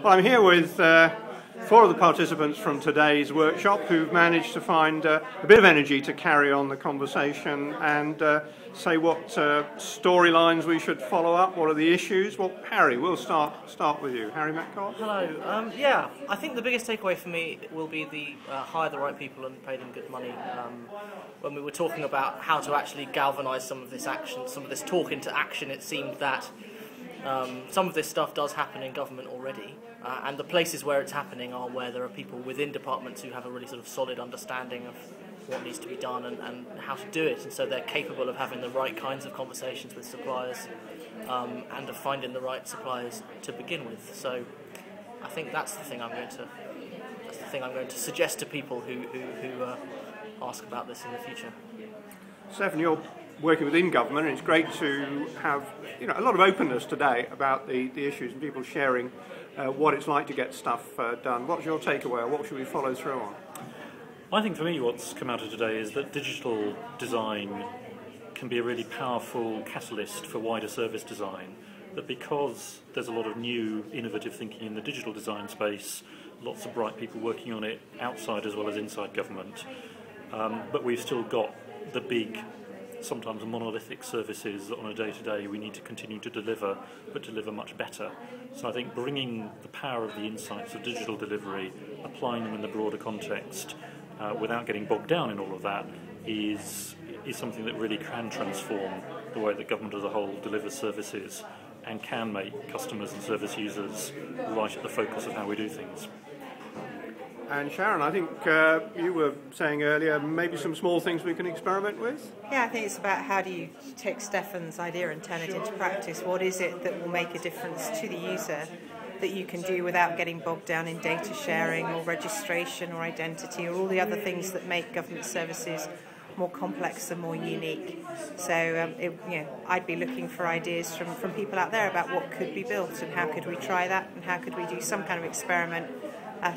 Well, I'm here with four of the participants from today's workshop who've managed to find a bit of energy to carry on the conversation and say what storylines we should follow up, what are the issues. Well, Harry, we'll start with you. Harry Metcalf. Hello. I think the biggest takeaway for me will be the hire the right people and pay them good money. When we were talking about how to actually galvanise some of this action, some of this talk into action, it seemed that some of this stuff does happen in government already, and the places where it's happening are where there are people within departments who have a really sort of solid understanding of what needs to be done and how to do it, and so they're capable of having the right kinds of conversations with suppliers and of finding the right suppliers to begin with. So I think that's the thing I'm going to suggest to people who ask about this in the future. Stefan, you're working within government, and it's great to have a lot of openness today about the issues and people sharing what it's like to get stuff done. What's your takeaway, or what should we follow through on? I think for me what's come out of today is that digital design can be a really powerful catalyst for wider service design, that because there's a lot of new innovative thinking in the digital design space, lots of bright people working on it outside as well as inside government, but we've still got the big, sometimes monolithic services that on a day-to-day we need to continue to deliver, but deliver much better. So I think bringing the power of the insights of digital delivery, applying them in the broader context, without getting bogged down in all of that, is something that really can transform the way that government as a whole delivers services and can make customers and service users right at the focus of how we do things. And Sharon, I think you were saying earlier maybe some small things we can experiment with? Yeah, I think it's about how do you take Stefan's idea and turn it into practice. What is it that will make a difference to the user that you can do without getting bogged down in data sharing or registration or identity or all the other things that make government services more complex and more unique. So I'd be looking for ideas from people out there about what could be built and how could we try that and how could we do some kind of experiment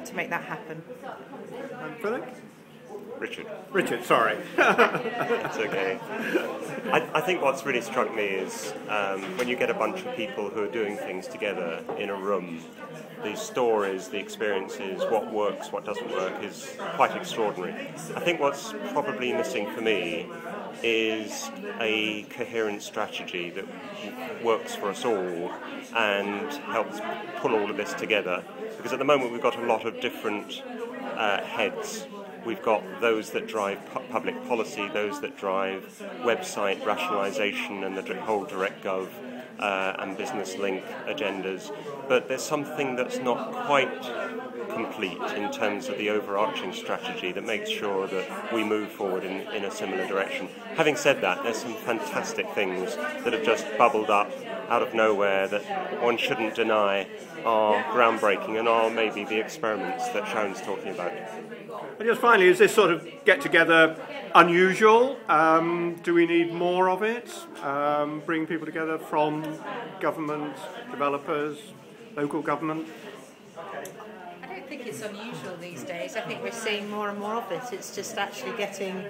to make that happen. And Philip? Richard, sorry. That's okay. I think what's really struck me is when you get a bunch of people who are doing things together in a room, the stories, the experiences, what works, what doesn't work is quite extraordinary. I think what's probably missing for me is a coherent strategy that works for us all and helps pull all of this together. Because at the moment we've got a lot of different heads. We've got those that drive public policy, those that drive website rationalisation and the whole DirectGov and Business Link agendas. But there's something that's not quite complete in terms of the overarching strategy that makes sure that we move forward in a similar direction. Having said that, there's some fantastic things that have just bubbled up out of nowhere that one shouldn't deny are groundbreaking and are maybe the experiments that Sharon's talking about. And just finally, is this sort of get-together unusual? Do we need more of it? Bring people together from government, developers, local government? I don't think it's unusual these days. I think we're seeing more and more of it. It's just actually getting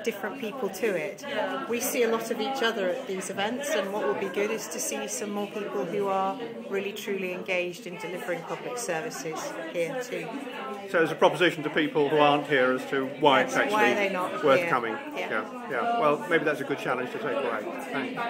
different people to it. We see a lot of each other at these events, and what would be good is to see some more people who are really truly engaged in delivering public services here too. So there's a proposition to people who aren't here as to why it's actually why are they not worth here? coming. Yeah. Well, maybe that's a good challenge to take away. Thanks.